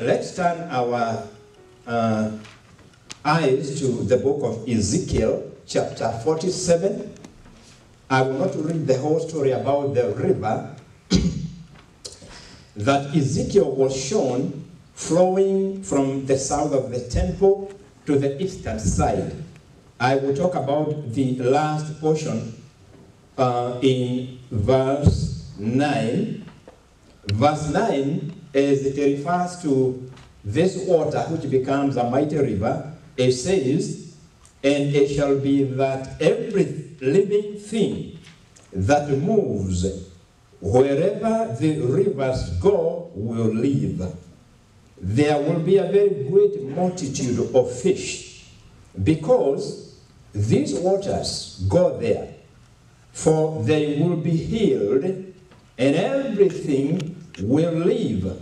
let's turn our eyes to the book of Ezekiel, chapter 47. I will not read the whole story about the river that Ezekiel was shown flowing from the south of the temple to the eastern side. I will talk about the last portion in verse 9. Verse 9, as it refers to this water which becomes a mighty river, it says, "And it shall be that every living thing that moves wherever the rivers go will live. There will be a very great multitude of fish, because these waters go there, for they will be healed, and everything will live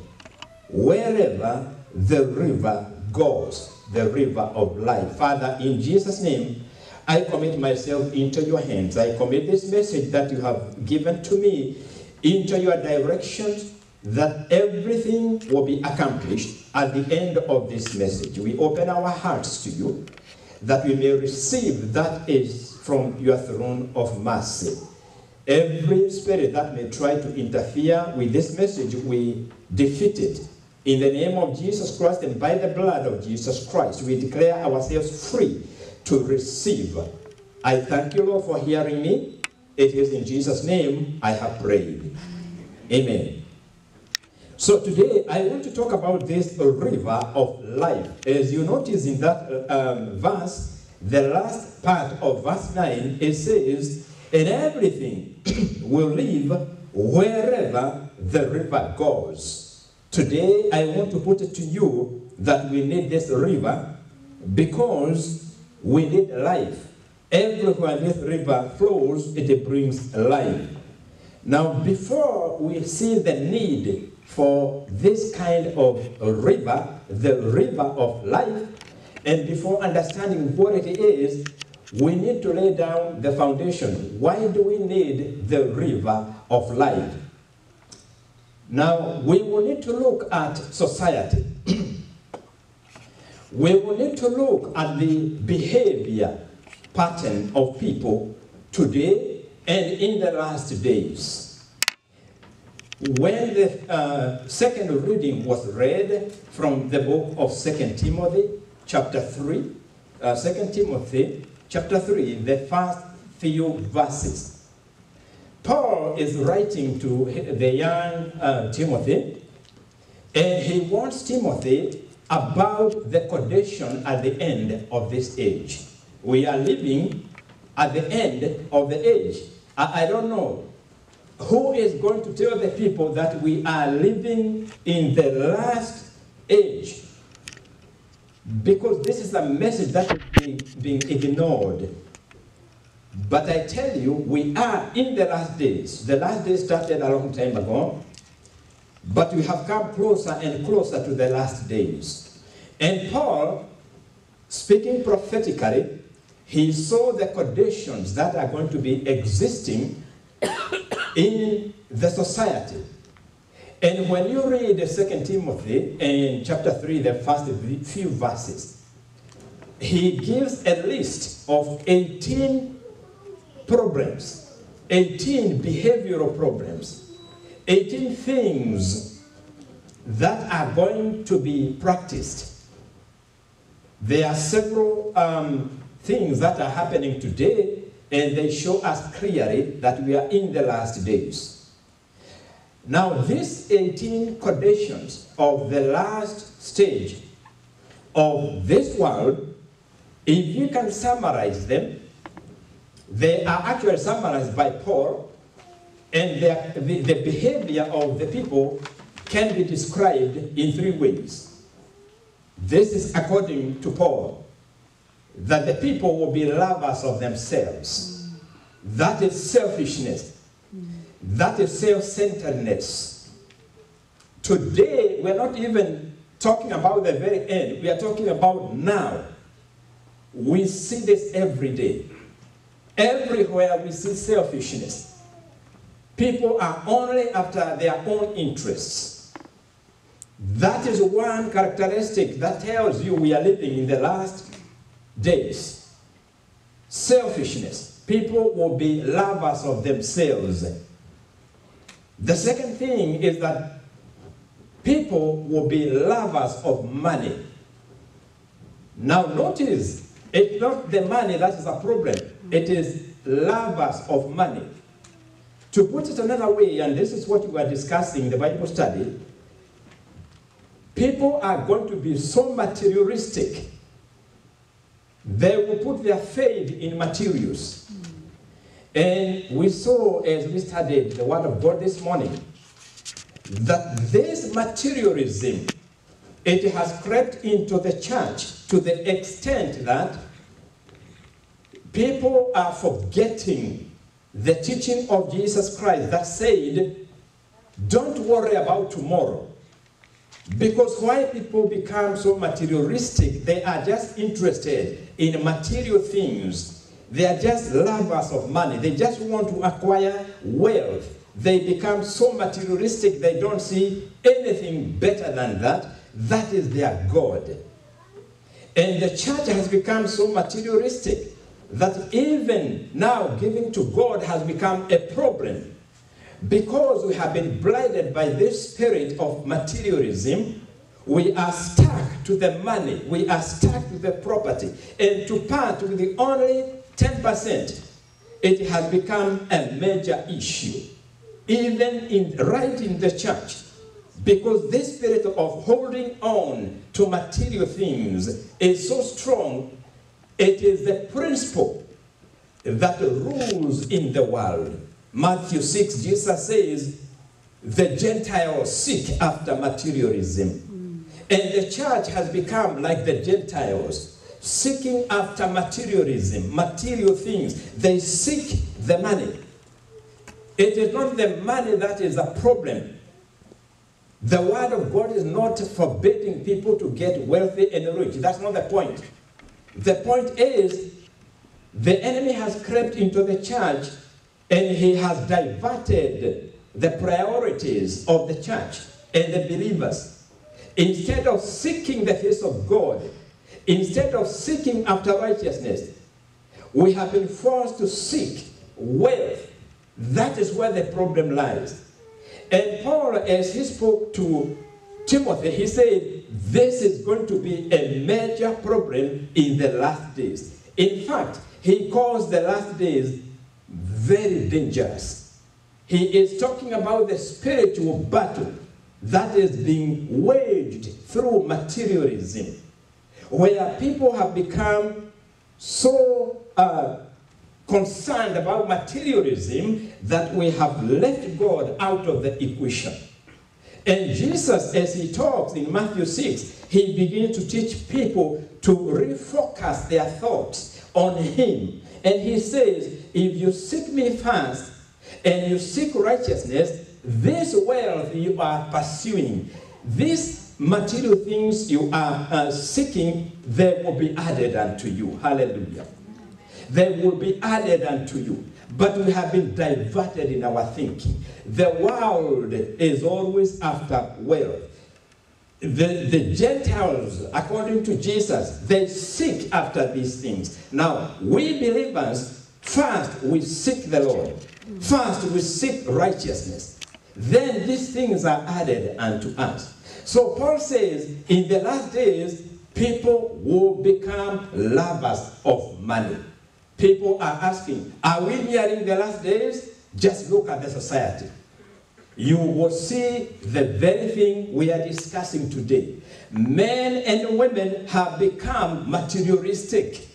wherever the river goes," the river of life. Father, in Jesus' name, I commit myself into your hands. I commit this message that you have given to me into your directions, that everything will be accomplished at the end of this message. We open our hearts to you, that we may receive that is from your throne of mercy. Every spirit that may try to interfere with this message, we defeat it. In the name of Jesus Christ and by the blood of Jesus Christ, we declare ourselves free to receive. I thank you, Lord, for hearing me. It is in Jesus' name I have prayed. Amen. So today I want to talk about this river of life. As you notice in that verse, the last part of verse 9, it says, "And everything will live wherever the river goes." Today I want to put it to you that we need this river because we need life. Everywhere this river flows, it brings life. Now, before we see the need for this kind of river, the river of life, and before understanding what it is, we need to lay down the foundation. Why do we need the river of life? Now, we will need to look at society. We will need to look at the behavior pattern of people today and in the last days. When the second reading was read from the book of 2 Timothy, chapter 3, 2 Timothy, chapter 3, the first few verses, Paul is writing to the young Timothy, and he warns Timothy about the condition at the end of this age. We are living at the end of the age. I don't know who is going to tell the people that we are living in the last age, because this is a message that is being ignored. But I tell you, we are in the last days. The last days started a long time ago, but we have come closer and closer to the last days. And Paul, speaking prophetically, he saw the conditions that are going to be existing in the society. And when you read 2 Timothy in chapter 3, the first few verses, he gives a list of 18 problems, 18 behavioral problems, 18 things that are going to be practiced. There are several things that are happening today, and they show us clearly that we are in the last days. Now, these 18 conditions of the last stage of this world, if you can summarize them, they are actually summarized by Paul, and the behavior of the people can be described in 3 ways. This is according to Paul, that the people will be lovers of themselves. That is selfishness. That is self-centeredness. Today, we're not even talking about the very end. We are talking about now. We see this every day. Everywhere we see selfishness. People are only after their own interests. That is one characteristic that tells you we are living in the last days. Selfishness. People will be lovers of themselves. The second thing is that people will be lovers of money. Now notice, it's not the money that is a problem. It is lovers of money. To put it another way, and this is what we were discussing in the Bible study, people are going to be so materialistic. They will put their faith in materials. And we saw, as we studied the Word of God this morning, that this materialism, it has crept into the church to the extent that people are forgetting the teaching of Jesus Christ that said, don't worry about tomorrow. Because why people become so materialistic, they are just interested in material things. They are just lovers of money. They just want to acquire wealth. They become so materialistic, they don't see anything better than that. That is their God. And the church has become so materialistic that even now giving to God has become a problem. Because we have been blinded by this spirit of materialism, we are stuck to the money, we are stuck to the property, and to part with the only 10%, it has become a major issue, even right in the church, because this spirit of holding on to material things is so strong. It is the principle that rules in the world. Matthew 6, Jesus says, the Gentiles seek after materialism. And the church has become like the Gentiles, seeking after materialism, material things. They seek the money. It is not the money that is a problem. The Word of God is not forbidding people to get wealthy and rich. That's not the point. The point is, the enemy has crept into the church and he has diverted the priorities of the church and the believers. Instead of seeking the face of God, instead of seeking after righteousness, we have been forced to seek wealth. That is where the problem lies. And Paul, as he spoke to Timothy, he said, this is going to be a major problem in the last days. In fact, he calls the last days very dangerous. He is talking about the spiritual battle that is being waged through materialism, where people have become so concerned about materialism that we have left God out of the equation. And Jesus, as he talks in Matthew 6, he begins to teach people to refocus their thoughts on him. And he says, if you seek me first and you seek righteousness, this wealth you are pursuing, these material things you are seeking, they will be added unto you. Hallelujah. They will be added unto you. But we have been diverted in our thinking. The world is always after wealth. The Gentiles, according to Jesus, they seek after these things. Now, we believers, first we seek the Lord. First we seek righteousness. Then these things are added unto us. So Paul says, in the last days, people will become lovers of money. People are asking, are we nearing the last days? Just look at the society. You will see the very thing we are discussing today. Men and women have become materialistic.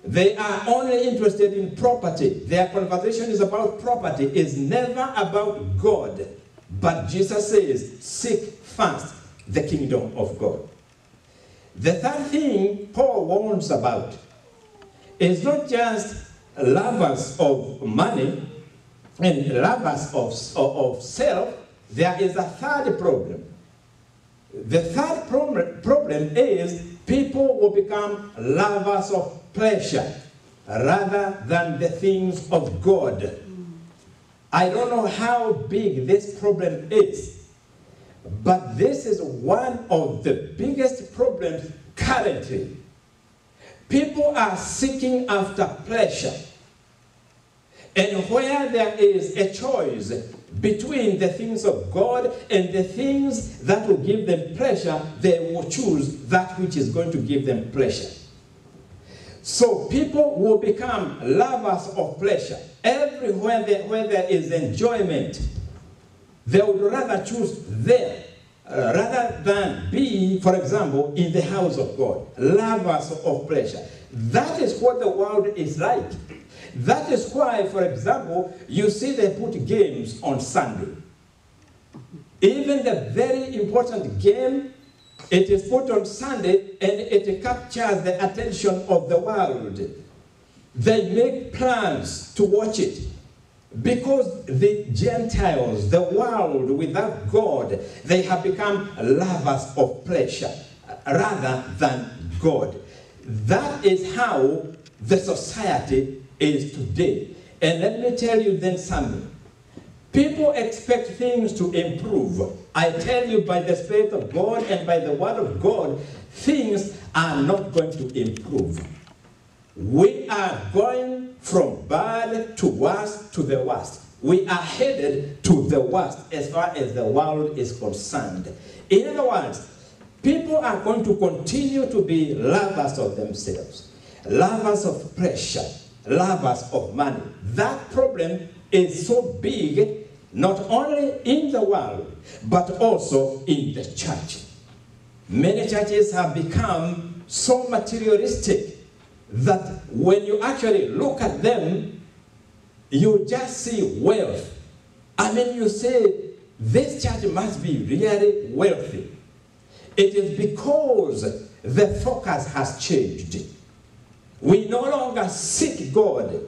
They are only interested in property. Their conversation is about property. It's never about God. But Jesus says, seek first the kingdom of God. The third thing Paul warns about is not just lovers of money and lovers of self. There is a third problem. The third problem is people will become lovers of pleasure rather than the things of God. I don't know how big this problem is, But this is one of the biggest problems currently. People are seeking after pleasure. And where there is a choice between the things of God and the things that will give them pleasure, they will choose that which is going to give them pleasure. So people will become lovers of pleasure. Everywhere where there is enjoyment, they would rather choose there rather than be, for example, in the house of God. Lovers of pleasure. That is what the world is like. That is why, for example, you see they put games on Sunday. Even the very important game, it is put on Sunday and it captures the attention of the world. They make plans to watch it because the Gentiles, the world without God, they have become lovers of pleasure rather than God. That is how the society is today. And let me tell you then something. People expect things to improve. I tell you, by the Spirit of God and by the Word of God, things are not going to improve. We are going from bad to worse to the worst. We are headed to the worst as far as the world is concerned. In other words, people are going to continue to be lovers of themselves, lovers of pleasure, lovers of money. That problem is so big, not only in the world, but also in the church. Many churches have become so materialistic that when you actually look at them, you just see wealth. I mean, you say, this church must be really wealthy. It is because the focus has changed. We no longer seek God,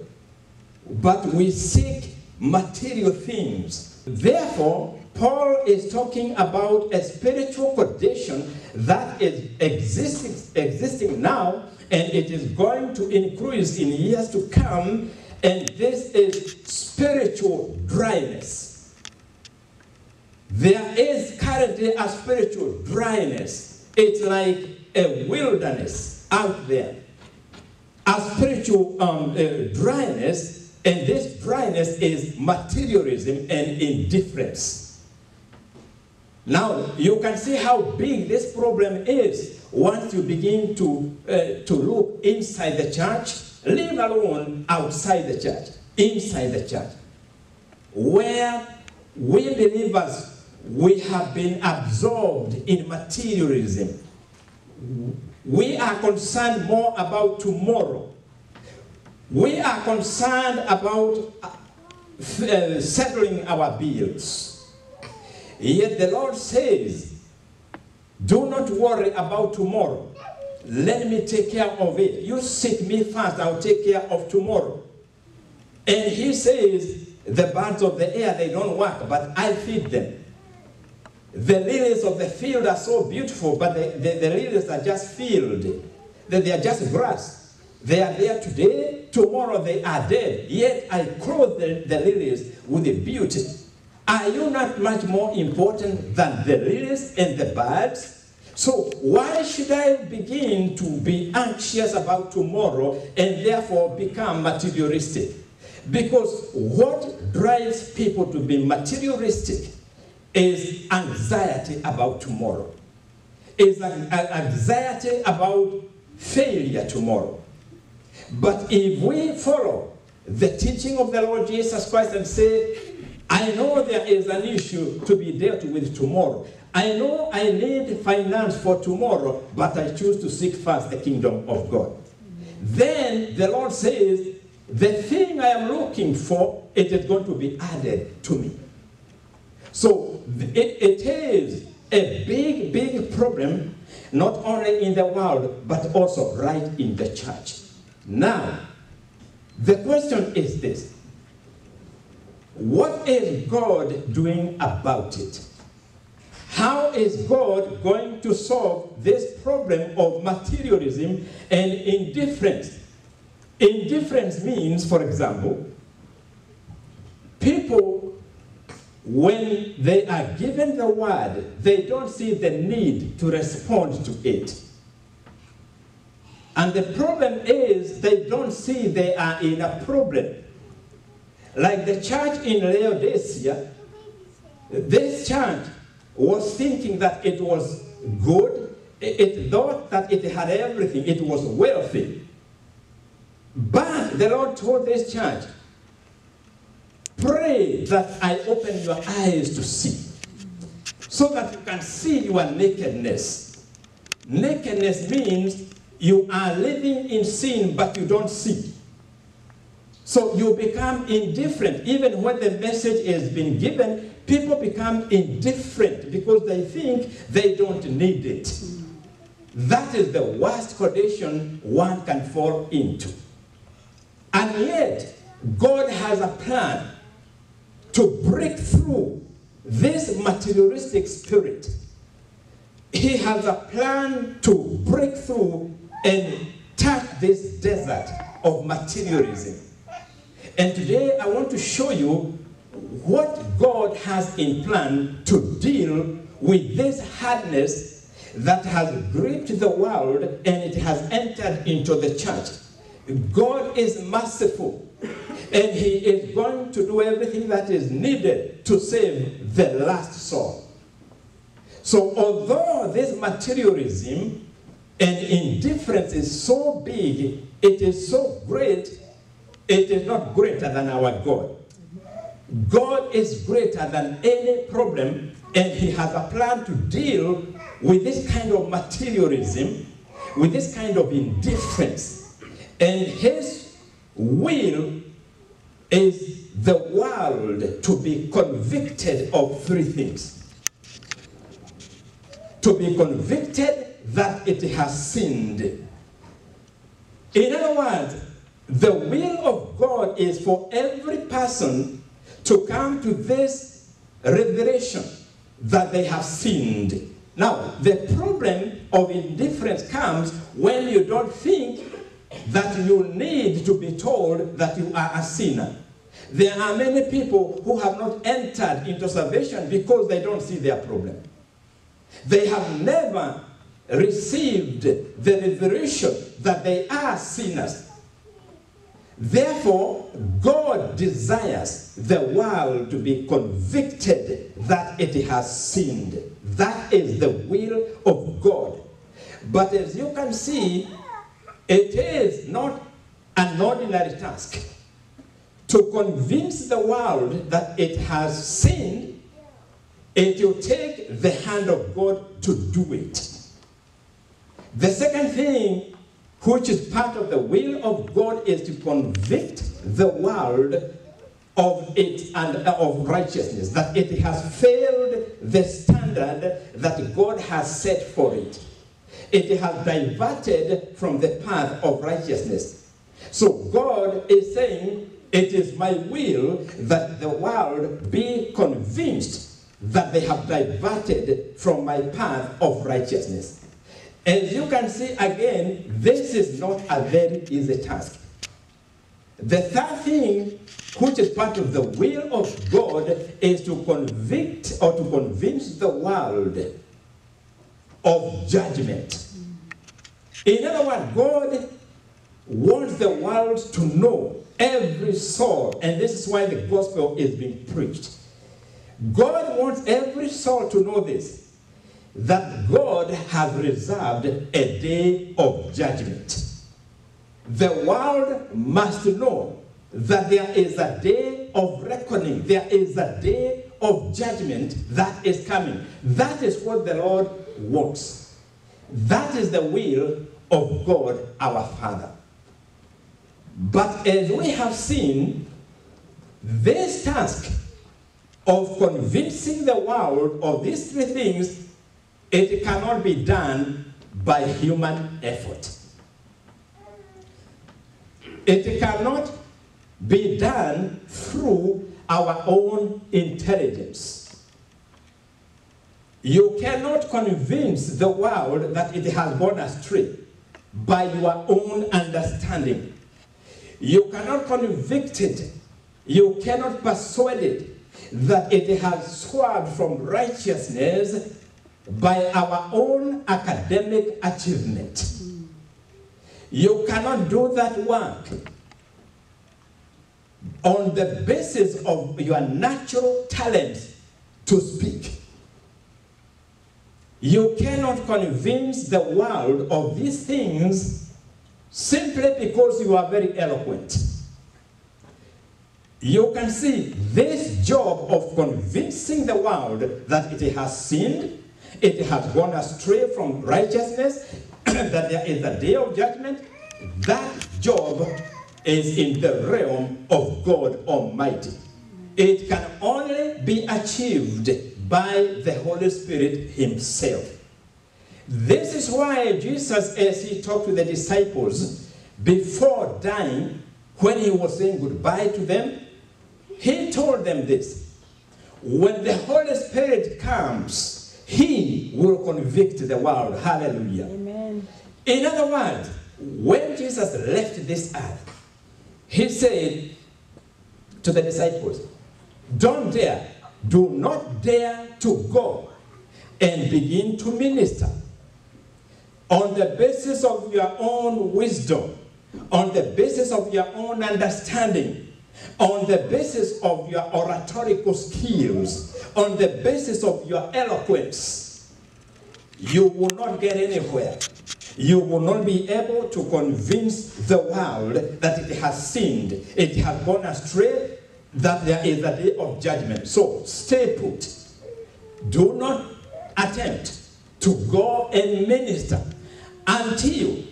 but we seek material things. Therefore, Paul is talking about a spiritual condition that is existing now, and it is going to increase in years to come, and this is spiritual dryness. There is currently a spiritual dryness. It's like a wilderness out there. A spiritual dryness, and this dryness is materialism and indifference. Now, you can see how big this problem is once you begin to look inside the church, leave alone outside the church, inside the church, where we believers, we have been absorbed in materialism. We are concerned more about tomorrow. We are concerned about settling our bills. Yet the Lord says, do not worry about tomorrow. Let me take care of it. You seek me first, I'll take care of tomorrow. And he says, the birds of the air, they don't work, but I feed them. The lilies of the field are so beautiful, but the lilies are just field. They are just grass. They are there today, tomorrow they are dead. Yet I clothe the lilies with the beauty. Are you not much more important than the lilies and the birds? So why should I begin to be anxious about tomorrow and therefore become materialistic? Because what drives people to be materialistic is anxiety about tomorrow. Is anxiety about failure tomorrow. But if we follow the teaching of the Lord Jesus Christ and say, I know there is an issue to be dealt with tomorrow. I know I need finance for tomorrow, but I choose to seek first the kingdom of God. Then the Lord says, the thing I am looking for, it is going to be added to me. So it is a big, big problem, not only in the world, but also right in the church. Now, the question is this. What is God doing about it? How is God going to solve this problem of materialism and indifference? Indifference means, for example, people when they are given the word, they don't see the need to respond to it. And the problem is they don't see they are in a problem. Like the church in Laodicea, this church was thinking that it was good. It thought that it had everything. It was wealthy. But the Lord told this church, pray that I open your eyes to see, so that you can see your nakedness. Nakedness means you are living in sin, but you don't see. So you become indifferent. Even when the message is being given, people become indifferent because they think they don't need it. That is the worst condition one can fall into. And yet, God has a plan to break through this materialistic spirit. He has a plan to break through and touch this desert of materialism. And today I want to show you what God has in plan to deal with this hardness that has gripped the world and it has entered into the church. God is merciful, and he is going to do everything that is needed to save the last soul. So although this materialism and indifference is so big, it is so great, it is not greater than our God. God is greater than any problem, and he has a plan to deal with this kind of materialism, with this kind of indifference. And his will is the world to be convicted of three things. To be convicted that it has sinned. In other words, the will of God is for every person to come to this revelation that they have sinned. Now, the problem of indifference comes when you don't think that you need to be told that you are a sinner. There are many people who have not entered into salvation because they don't see their problem. They have never received the revelation that they are sinners. Therefore, God desires the world to be convicted that it has sinned. That is the will of God. But as you can see, it is not an ordinary task to convince the world that it has sinned. It will take the hand of God to do it. The second thing, which is part of the will of God, is to convict the world of it and of righteousness, that it has failed the standard that God has set for it. It has diverted from the path of righteousness. So God is saying, it is my will that the world be convinced that they have diverted from my path of righteousness. As you can see again, this is not a very easy task. The third thing, which is part of the will of God, is to convict or to convince the world of judgment. In other words, God wants the world to know, every soul, and this is why the gospel is being preached. God wants every soul to know this, that God has reserved a day of judgment. The world must know that there is a day of reckoning, there is a day of judgment that is coming. That is what the Lord wants. That is the will of God our Father. But as we have seen, this task of convincing the world of these three things, it cannot be done by human effort. It cannot be done through our own intelligence. You cannot convince the world that it has gone astray by your own understanding. You cannot convict it. You cannot persuade it. that it has swerved from righteousness by our own academic achievement. You cannot do that work on the basis of your natural talent to speak. You cannot convince the world of these things simply because you are very eloquent. You can see this job of convincing the world that it has sinned, it has gone astray from righteousness, that there is a day of judgment. That job is in the realm of God Almighty. It can only be achieved by the Holy Spirit himself. This is why Jesus, as he talked to the disciples before dying, when he was saying goodbye to them, he told them this: when the Holy Spirit comes, he will convict the world. Hallelujah. Amen. In other words, when Jesus left this earth, he said to the disciples, don't dare, do not dare to go and begin to minister on the basis of your own wisdom, on the basis of your own understanding, on the basis of your oratorical skills, on the basis of your eloquence. You will not get anywhere. You will not be able to convince the world that it has sinned, it has gone astray, that there is a day of judgment. So stay put. Do not attempt to go and minister until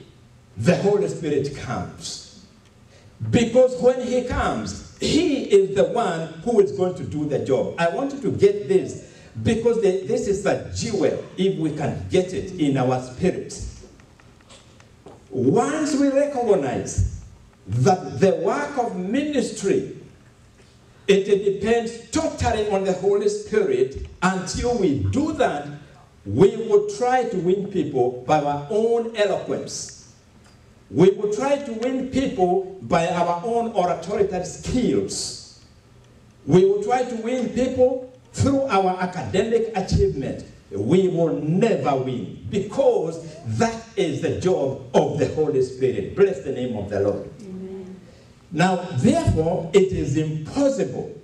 the Holy Spirit comes. Because when he comes, he is the one who is going to do the job. I want you to get this, because this is a jewel, if we can get it in our spirit. Once we recognize that the work of ministry, it depends totally on the Holy Spirit, until we do that, we will try to win people by our own eloquence. We will try to win people by our own oratorical skills. We will try to win people through our academic achievement. We will never win, because that is the job of the Holy Spirit. Bless the name of the Lord. Amen. Now, therefore, it is impossible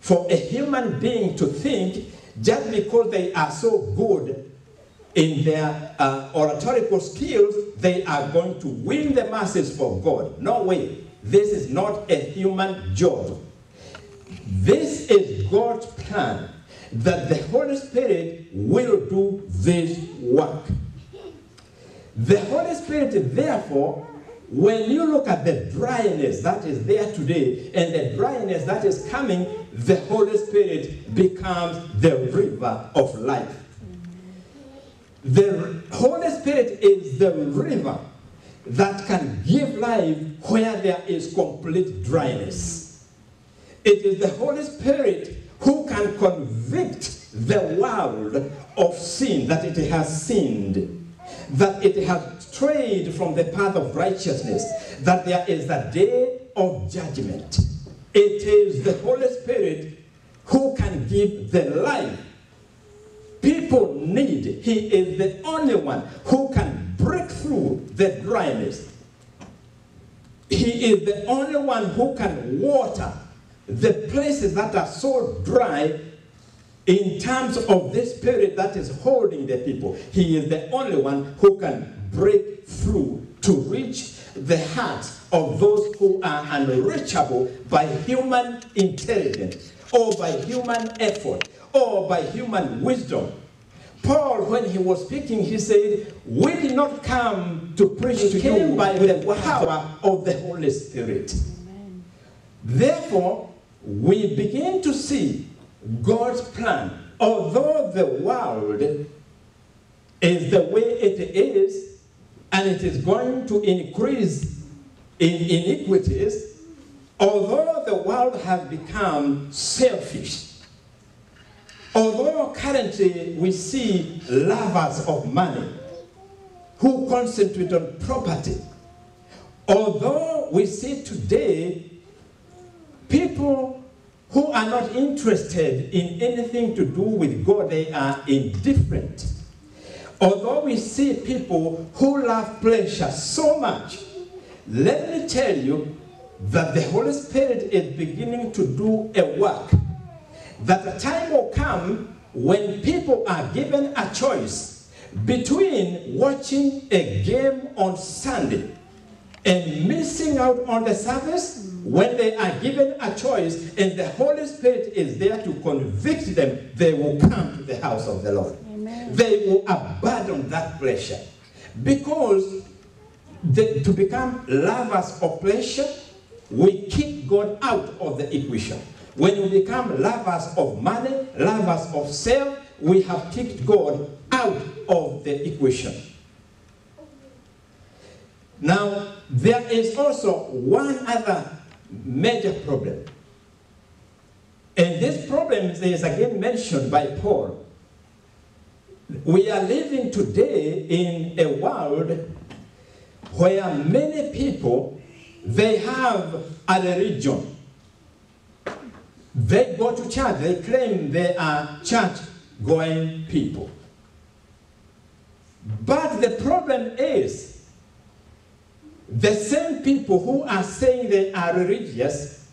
for a human being to think just because they are so good in their oratorical skills, they are going to win the masses for God. No way. This is not a human job. This is God's plan, that the Holy Spirit will do this work. The Holy Spirit, therefore, when you look at the dryness that is there today and the dryness that is coming, the Holy Spirit becomes the river of life. The Holy Spirit is the river that can give life where there is complete dryness. It is the Holy Spirit who can convict the world of sin, that it has sinned, that it has strayed from the path of righteousness, that there is a day of judgment. It is the Holy Spirit who can give the life people need. He is the only one who can break through the dryness. He is the only one who can water the places that are so dry in terms of the Spirit that is holding the people. He is the only one who can break through to reach the hearts of those who are unreachable by human intelligence, or by human effort, or by human wisdom. Paul, when he was speaking, he said, we did not come to preach to you by the power of the Holy Spirit. Amen. Therefore, we begin to see God's plan. Although the world is the way it is, and it is going to increase in iniquities, although the world has become selfish, although currently we see lovers of money who concentrate on property, although we see today people who are not interested in anything to do with God. They are indifferent. Although we see people who love pleasure so much, let me tell you that the Holy Spirit is beginning to do a work. That the time will come when people are given a choice between watching a game on Sunday and missing out on the service. When they are given a choice and the Holy Spirit is there to convict them, they will come to the house of the Lord. Amen. They will abandon that pleasure. Because to become lovers of pleasure, we kick God out of the equation. When we become lovers of money, lovers of self, we have kicked God out of the equation. Now, there is also one other major problem. And this problem is again mentioned by Paul. We are living today in a world where many people, they have a religion. They go to church, they claim they are church-going people. But the problem is, the same people who are saying they are religious,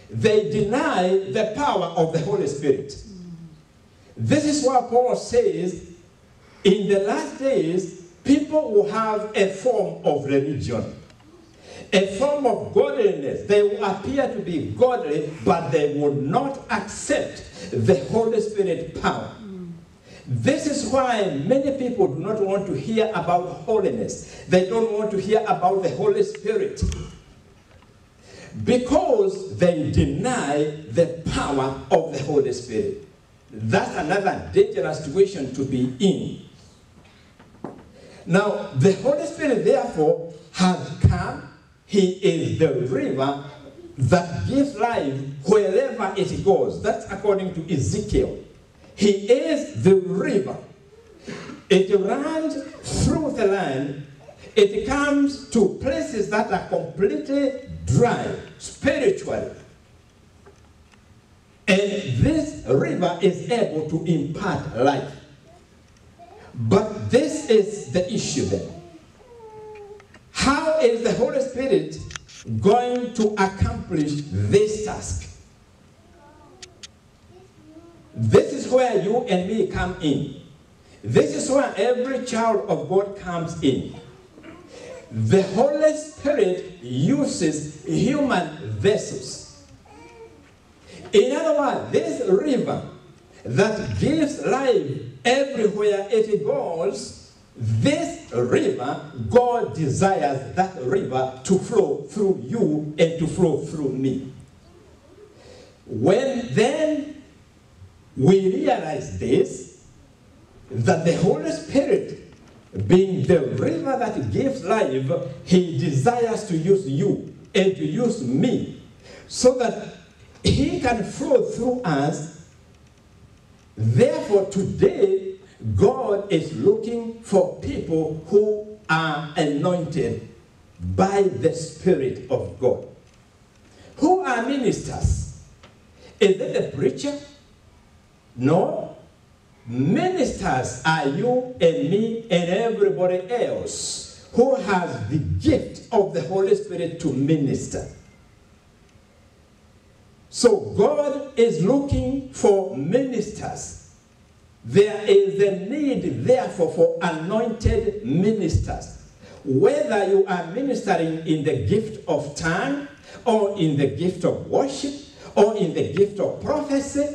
they deny the power of the Holy Spirit. This is what Paul says, in the last days, people will have a form of religion, a form of godliness. They will appear to be godly, but they will not accept the Holy Spirit power. This is why many people do not want to hear about holiness. They don't want to hear about the Holy Spirit. Because they deny the power of the Holy Spirit. That's another dangerous situation to be in. Now, the Holy Spirit, therefore, has come. He is the river that gives life wherever it goes. That's according to Ezekiel. He is the river. It runs through the land. It comes to places that are completely dry, spiritually. And this river is able to impart life. But this is the issue then. How is the Holy Spirit going to accomplish this task? This is where you and me come in. This is where every child of God comes in. The Holy Spirit uses human vessels. In other words, this river that gives life everywhere it goes, this river, God desires that river to flow through you and to flow through me. When then we realize this, that the Holy Spirit, being the river that gives life, He desires to use you and to use me so that He can flow through us. Therefore, today, God is looking for people who are anointed by the Spirit of God. Who are ministers? Is it the preacher? No. Ministers are you and me and everybody else who has the gift of the Holy Spirit to minister. So God is looking for ministers. There is a need, therefore, for anointed ministers. Whether you are ministering in the gift of tongue, or in the gift of worship, or in the gift of prophecy,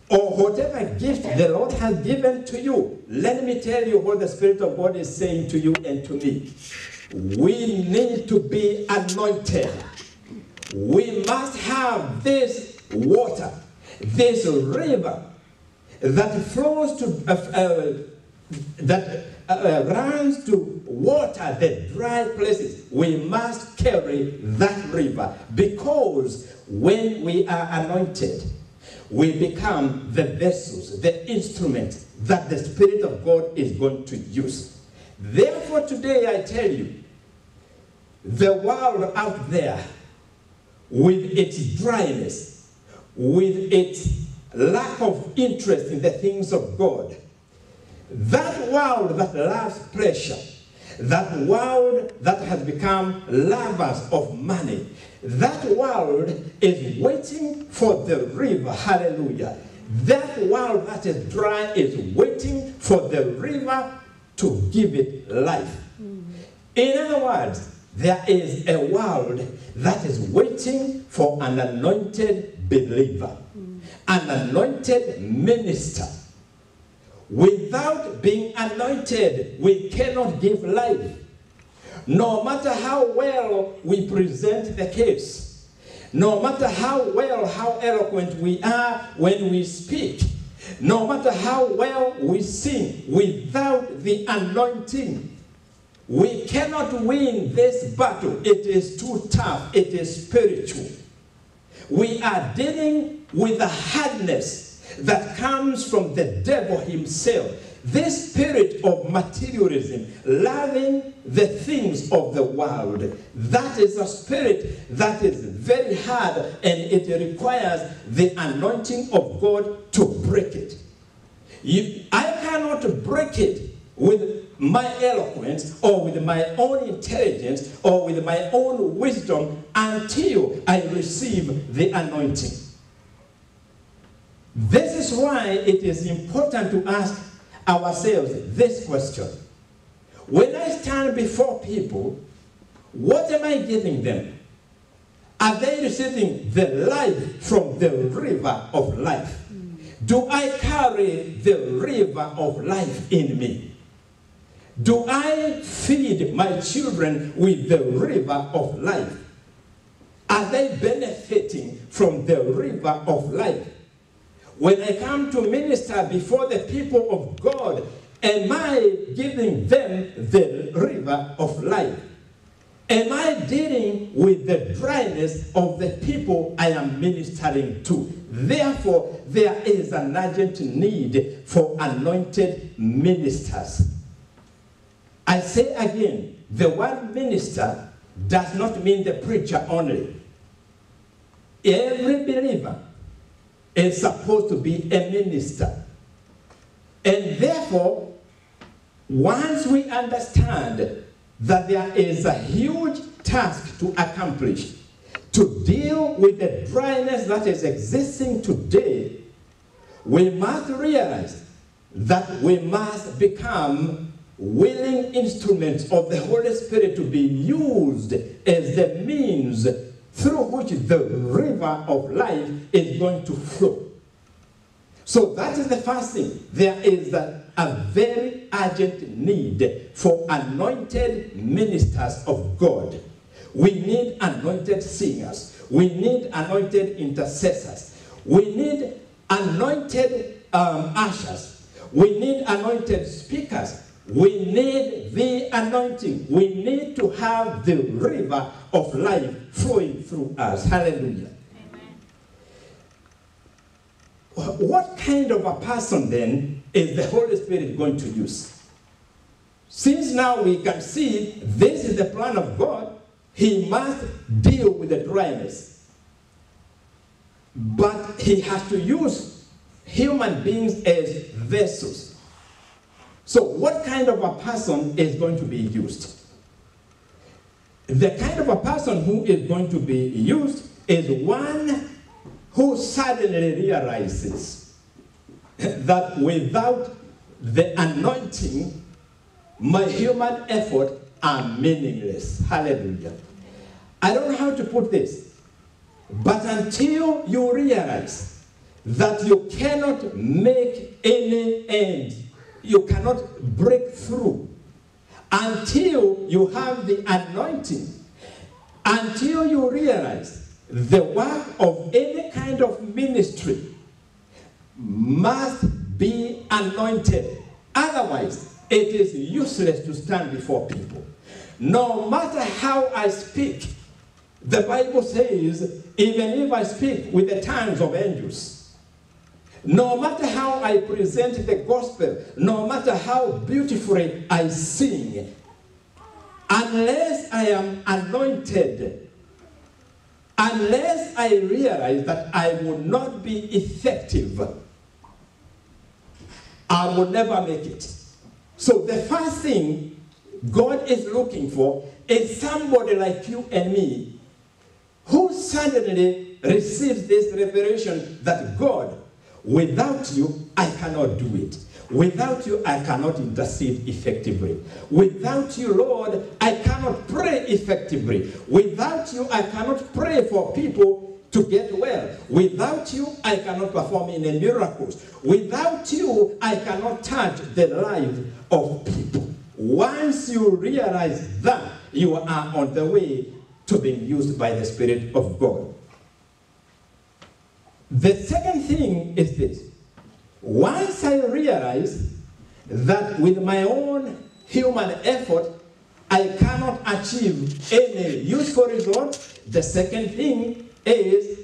or whatever gift the Lord has given to you, let me tell you what the Spirit of God is saying to you and to me. We need to be anointed. We must have this water, this river that flows to, runs to water the dry places. We must carry that river, because when we are anointed, we become the vessels, the instruments that the Spirit of God is going to use. Therefore, today I tell you, the world out there, with its dryness, with its lack of interest in the things of God, that world that loves pleasure, that world that has become lovers of money, that world is waiting for the river, hallelujah. That world that is dry is waiting for the river to give it life. In other words, there is a world that is waiting for an anointed believer, an anointed minister. Without being anointed, we cannot give life. No matter how well we present the case, no matter how well, how eloquent we are when we speak, no matter how well we sing, without the anointing, we cannot win this battle. It is too tough. It is spiritual. We are dealing with the hardness that comes from the devil himself. This spirit of materialism, loving the things of the world, that is a spirit that is very hard, and it requires the anointing of God to break it. I cannot break it with my eloquence or with my own intelligence or with my own wisdom until I receive the anointing. This is why it is important to ask ourselves this question. When I stand before people, what am I giving them? Are they receiving the life from the river of life? Do I carry the river of life in me? Do I feed my children with the river of life? Are they benefiting from the river of life? When I come to minister before the people of God, am I giving them the river of life? Am I dealing with the dryness of the people I am ministering to? Therefore, there is an urgent need for anointed ministers. I say again, the word minister does not mean the preacher only. Every believer is supposed to be a minister. And therefore, once we understand that there is a huge task to accomplish, to deal with the dryness that is existing today, we must realize that we must become willing instruments of the Holy Spirit to be used as the means through which the river of life is going to flow. So that is the first thing. There is a very urgent need for anointed ministers of God. We need anointed singers. We need anointed intercessors. We need anointed ushers. We need anointed speakers. We need the anointing. We need to have the river of life flowing through us. Hallelujah. Amen. What kind of a person then is the Holy Spirit going to use? Since now we can see this is the plan of God, he must deal with the dryness. But he has to use human beings as vessels. So what kind of a person is going to be used? The kind of a person who is going to be used is one who suddenly realizes that without the anointing, my human effort are meaningless. Hallelujah. I don't know how to put this, but until you realize that you cannot make any end, you cannot break through until you have the anointing, until you realize the work of any kind of ministry must be anointed. Otherwise, it is useless to stand before people. No matter how I speak, the Bible says, even if I speak with the tongues of angels, no matter how I present the gospel, no matter how beautifully I sing, unless I am anointed, Unless I realize that I will not be effective, I will never make it. So the first thing God is looking for is somebody like you and me who suddenly receives this revelation that God, without you, I cannot do it. Without you, I cannot intercede effectively. Without you, Lord, I cannot pray effectively. Without you, I cannot pray for people to get well. Without you, I cannot perform any miracles. Without you, I cannot touch the lives of people. Once you realize that, you are on the way to being used by the Spirit of God. The second thing is this. Once I realize that with my own human effort, I cannot achieve any useful result, the second thing is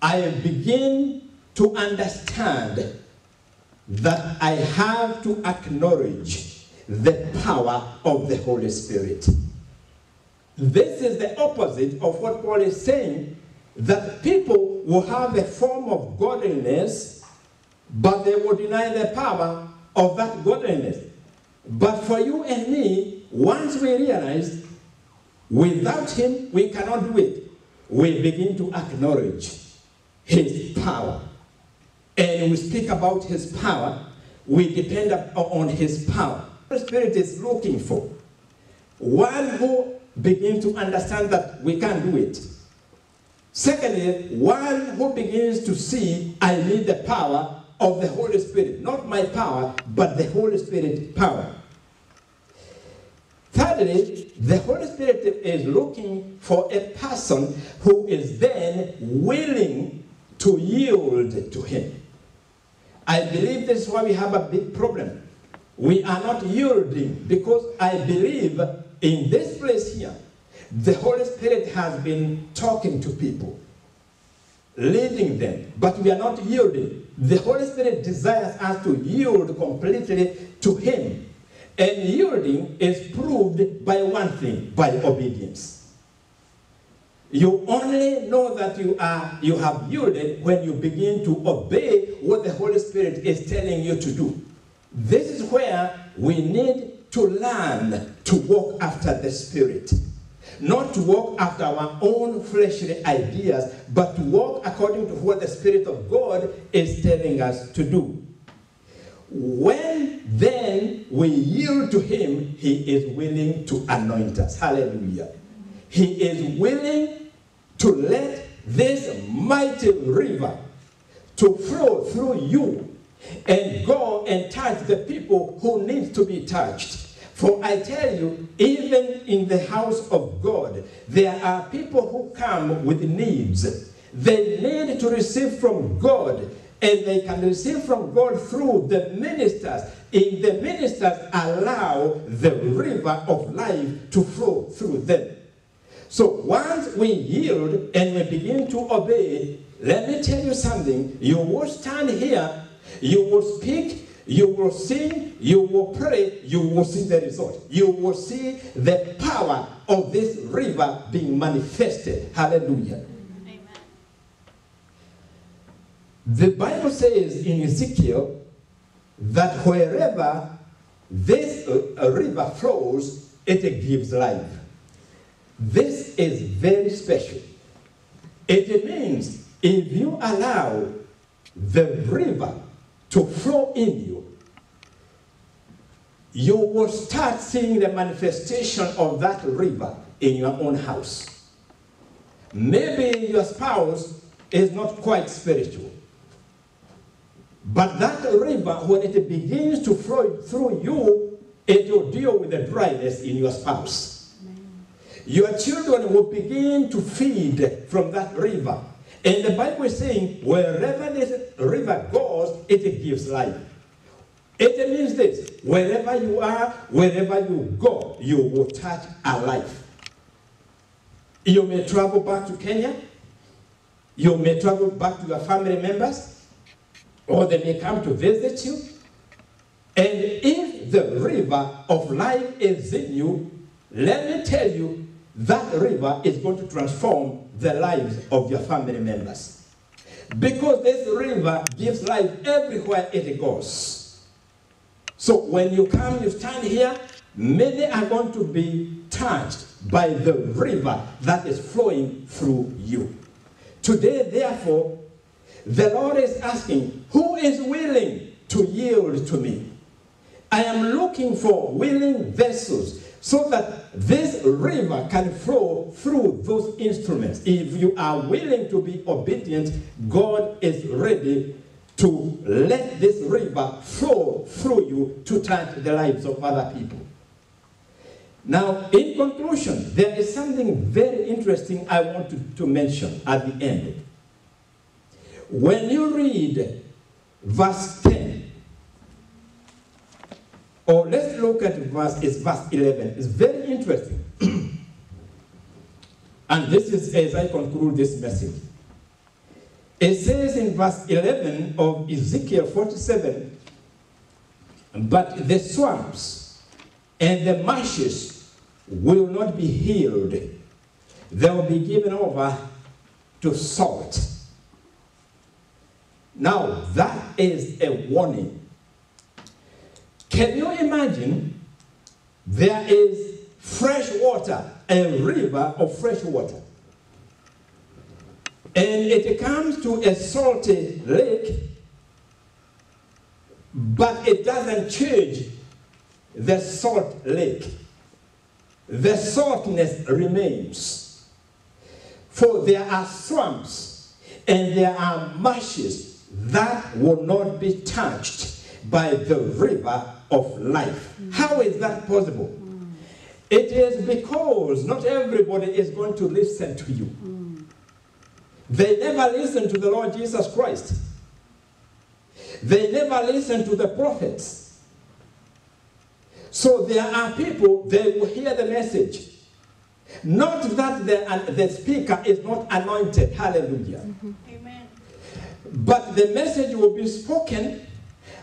I begin to understand that I have to acknowledge the power of the Holy Spirit. This is the opposite of what Paul is saying, that people will have a form of godliness, but they will deny the power of that godliness. But for you and me, once we realize without him we cannot do it, we begin to acknowledge his power. And we speak about his power, we depend on his power. The Spirit is looking for one who begins to understand that we can't do it. Secondly, one who begins to see I need the power of the Holy Spirit. Not my power, but the Holy Spirit power. Thirdly, the Holy Spirit is looking for a person who is then willing to yield to him. I believe this is why we have a big problem. We are not yielding because I believe in this place here, the Holy Spirit has been talking to people, leading them, but we are not yielding. The Holy Spirit desires us to yield completely to him. And yielding is proved by one thing, by obedience. You only know that you have yielded when you begin to obey what the Holy Spirit is telling you to do. This is where we need to learn to walk after the Spirit. Not to walk after our own fleshly ideas, but to walk according to what the Spirit of God is telling us to do. When then we yield to him, he is willing to anoint us. Hallelujah. He is willing to let this mighty river to flow through you and go and touch the people who need to be touched. For I tell you, even in the house of God, there are people who come with needs. They need to receive from God, and they can receive from God through the ministers. If the ministers allow the river of life to flow through them. So once we yield and we begin to obey, let me tell you something. You will stand here, you will speak, you will sing, you will pray, you will see the result. You will see the power of this river being manifested. Hallelujah. Amen. The Bible says in Ezekiel that wherever this river flows, it gives life. This is very special. It means if you allow the river to flow in you, you will start seeing the manifestation of that river in your own house. Maybe your spouse is not quite spiritual, but that river, when it begins to flow through you, it will deal with the dryness in your spouse. Your children will begin to feed from that river. And the Bible is saying, wherever this river goes, it gives life. It means this, wherever you are, wherever you go, you will touch a life. You may travel back to Kenya. You may travel back to your family members. Or they may come to visit you. And if the river of life is in you, let me tell you, that river is going to transform the lives of your family members. Because this river gives life everywhere it goes. So when you come, you stand here, many are going to be touched by the river that is flowing through you. Today, therefore, the Lord is asking, who is willing to yield to me? I am looking for willing vessels so that this river can flow through those instruments. If you are willing to be obedient, God is ready to let this river flow through you to touch the lives of other people. Now, in conclusion, there is something very interesting I want to mention at the end. When you read verse 10, or let's look at verse 11. It's very interesting. And this is as I conclude this message. It says in verse 11 of Ezekiel 47, but the swamps and the marshes will not be healed. They will be given over to salt. Now, that is a warning. Can you imagine there is fresh water, a river of fresh water, and it comes to a salty lake, but it doesn't change the salt lake. The saltness remains. For there are swamps and there are marshes that will not be touched by the river of life. How is that possible? It is because not everybody is going to listen to you. They never listen to the Lord Jesus Christ. They never listen to the prophets. So there are people, they will hear the message. Not that the speaker is not anointed. Hallelujah. Amen. But the message will be spoken,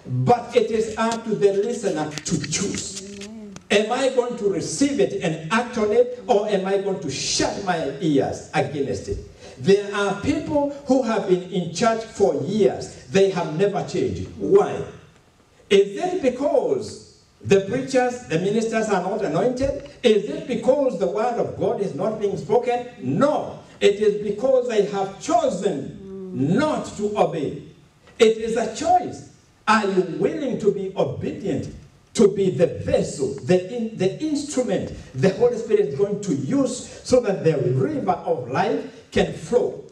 but it is up to the listener to choose. Amen. Am I going to receive it and act on it, or am I going to shut my ears against it? There are people who have been in church for years. They have never changed. Why? Is it because the preachers, the ministers are not anointed? Is it because the word of God is not being spoken? No. It is because they have chosen not to obey. It is a choice. Are you willing to be obedient, to be the vessel, the instrument the Holy Spirit is going to use so that the river of life can flow?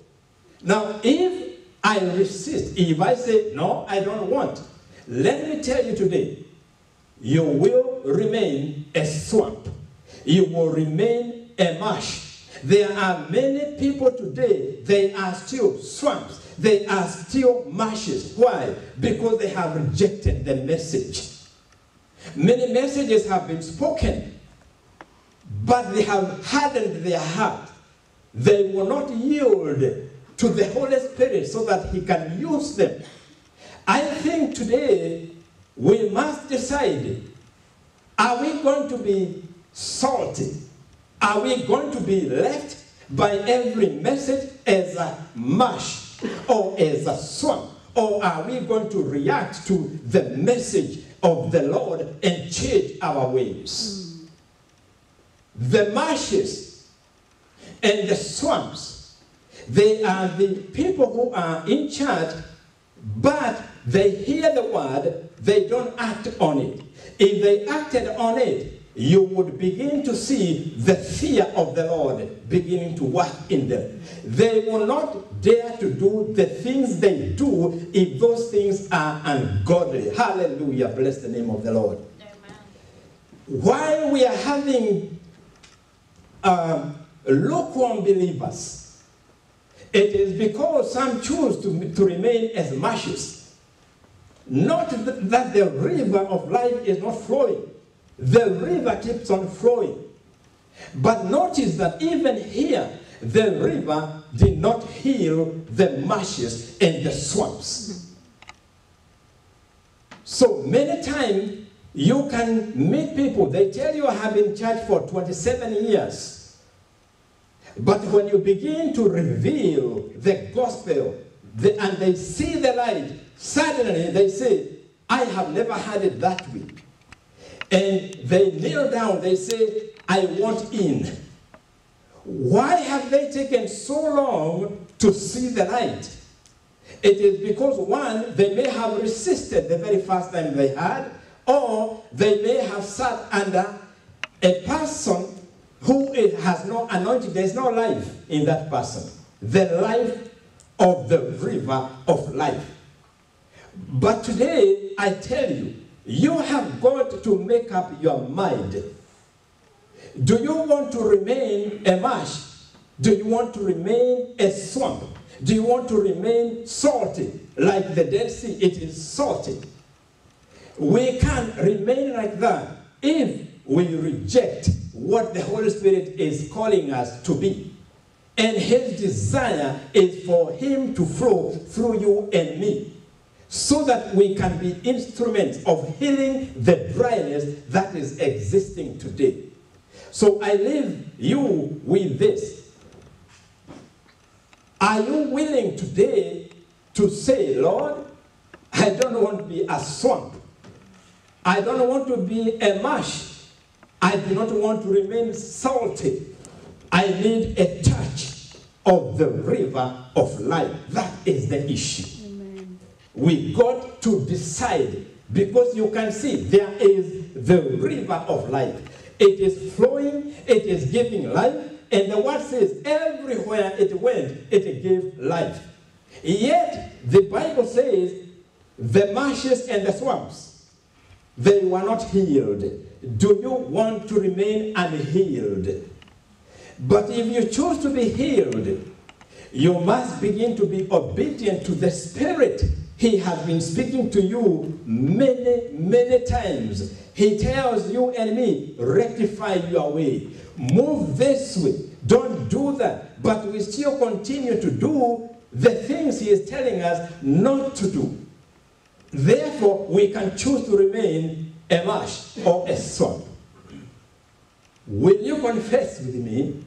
Now, if I resist, if I say, no, I don't want, let me tell you today, you will remain a swamp. You will remain a marsh. There are many people today, they are still swamps. They are still marshes. Why? Because they have rejected the message. Many messages have been spoken, but they have hardened their heart. They will not yield to the Holy Spirit so that He can use them. I think today we must decide, are we going to be salty? Are we going to be left by every message as a marsh or as a swamp? Or are we going to react to the message of the Lord and change our ways? The marshes and the swamps, they are the people who are in charge, but they hear the word, they don't act on it. If they acted on it, you would begin to see the fear of the Lord beginning to work in them. They will not dare to do the things they do if those things are ungodly. Hallelujah. Bless the name of the Lord. Amen. Why we are having lukewarm believers, it is because some choose to remain as marshes. Not that the river of life is not flowing. The river keeps on flowing. But notice that even here, the river did not heal the marshes and the swamps. So many times, you can meet people, they tell you I have been in church for 27 years. But when you begin to reveal the gospel, and they see the light, suddenly they say, I have never had it that way. And they kneel down, they say, I want in. Why have they taken so long to see the light? It is because, one, they may have resisted the very first time they had, or they may have sat under a person who has no anointing. There is no life in that person. The life of the river of life. But today, I tell you, you have got to make up your mind. Do you want to remain a marsh? Do you want to remain a swamp? Do you want to remain salty? Like the Dead Sea, it is salty. We can't remain like that if we reject what the Holy Spirit is calling us to be. And his desire is for him to flow through you and me, so that we can be instruments of healing the dryness that is existing today. So I leave you with this. Are you willing today to say, Lord, I don't want to be a swamp. I don't want to be a marsh. I do not want to remain salty. I need a touch of the river of life. That is the issue. Amen. We got to decide, because you can see there is the river of life. It is flowing, it is giving life, and the word says everywhere it went, it gave life. Yet the Bible says the marshes and the swamps, they were not healed. Do you want to remain unhealed? But if you choose to be healed, you must begin to be obedient to the Spirit. He has been speaking to you many, many times. He tells you and me, rectify your way. Move this way. Don't do that. But we still continue to do the things he is telling us not to do. Therefore, we can choose to remain a marsh or a swamp. Will you confess with me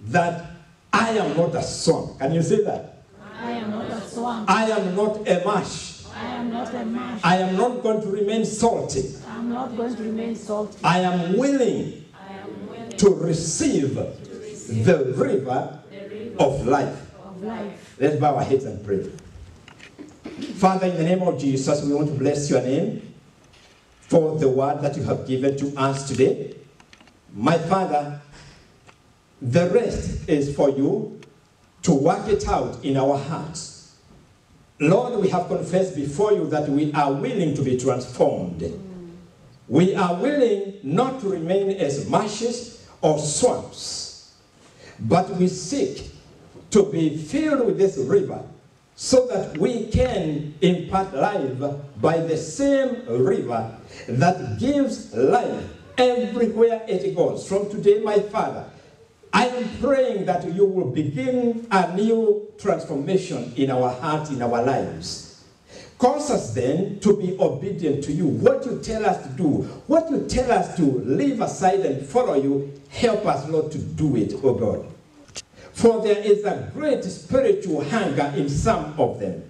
that I am not a swamp? Can you say that? I am not a swamp. I am not a marsh. I am not a marsh. I am not going to remain salty. I am not going to remain salty. I am willing to receive the river of life. Let's bow our heads and pray. Father, in the name of Jesus, we want to bless your name for the word that you have given to us today. My Father, the rest is for you to work it out in our hearts. Lord, we have confessed before you that we are willing to be transformed. We are willing not to remain as marshes or swamps, but we seek to be filled with this river so that we can impart life by the same river that gives life everywhere it goes. From today, my Father, I am praying that you will begin a new transformation in our hearts, in our lives. Cause us then to be obedient to you. What you tell us to do, what you tell us to leave aside and follow you, help us, Lord, to do it, oh God. For there is a great spiritual hunger in some of them.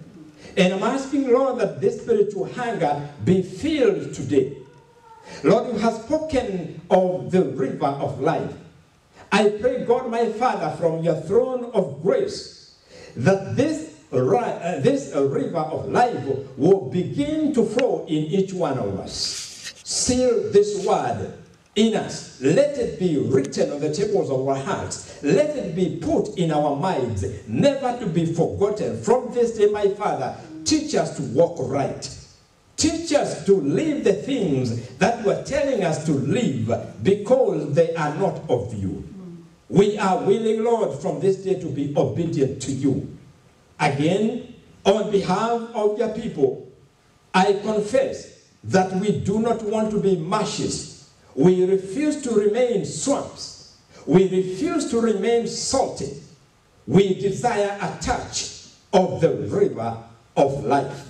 And I'm asking, Lord, that this spiritual hunger be filled today. Lord, you have spoken of the river of life. I pray, God, my Father, from your throne of grace, that this river of life will begin to flow in each one of us. Seal this word in us. Let it be written on the tables of our hearts. Let it be put in our minds, never to be forgotten. From this day, my Father, teach us to walk right. Teach us to live the things that you are telling us to live, because they are not of you. We are willing, Lord, from this day to be obedient to you. Again, on behalf of your people, I confess that we do not want to be marshes. We refuse to remain swamps. We refuse to remain salty. We desire a touch of the river of life.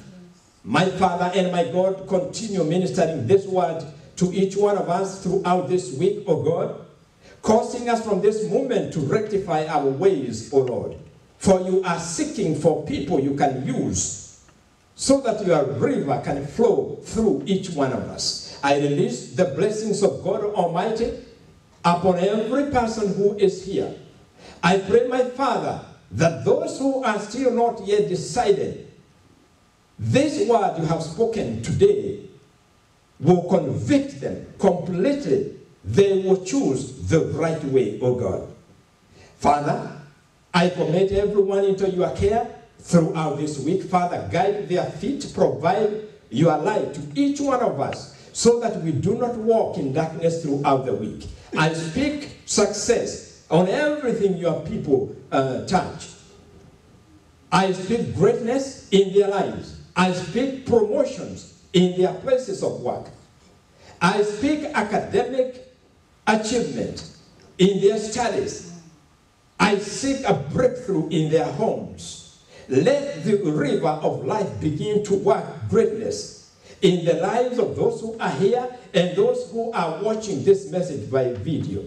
My Father and my God, continue ministering this word to each one of us throughout this week, oh God. causing us from this moment to rectify our ways, O Lord. For you are seeking for people you can use so that your river can flow through each one of us. I release the blessings of God Almighty upon every person who is here. I pray, my Father, that those who are still not yet decided, this word you have spoken today will convict them completely. They will choose the right way, O God. Father, I commit everyone into your care throughout this week. Father, guide their feet, provide your light to each one of us so that we do not walk in darkness throughout the week. I speak success on everything your people touch. I speak greatness in their lives. I speak promotions in their places of work. I speak academic achievement in their studies. I seek a breakthrough in their homes. Let the river of life begin to work greatness in the lives of those who are here and those who are watching this message by video.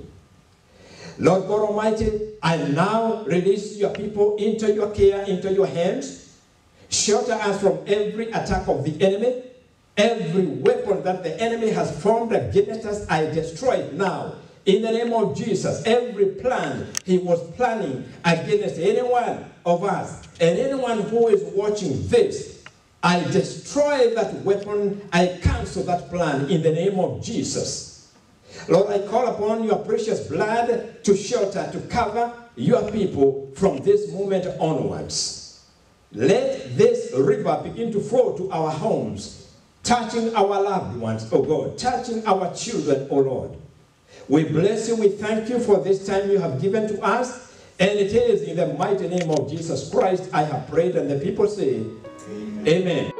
Lord God Almighty, I now release your people into your care, into your hands. Shelter us from every attack of the enemy. Every weapon that the enemy has formed against us, I destroy it now. In the name of Jesus, every plan he was planning against any one of us and anyone who is watching this, I destroy that weapon. I cancel that plan in the name of Jesus. Lord, I call upon your precious blood to shelter, to cover your people from this moment onwards. Let this river begin to flow to our homes, touching our loved ones, oh God, touching our children, oh Lord. We bless you, we thank you for this time you have given to us, and it is in the mighty name of Jesus Christ I have prayed, and the people say, Amen. Amen.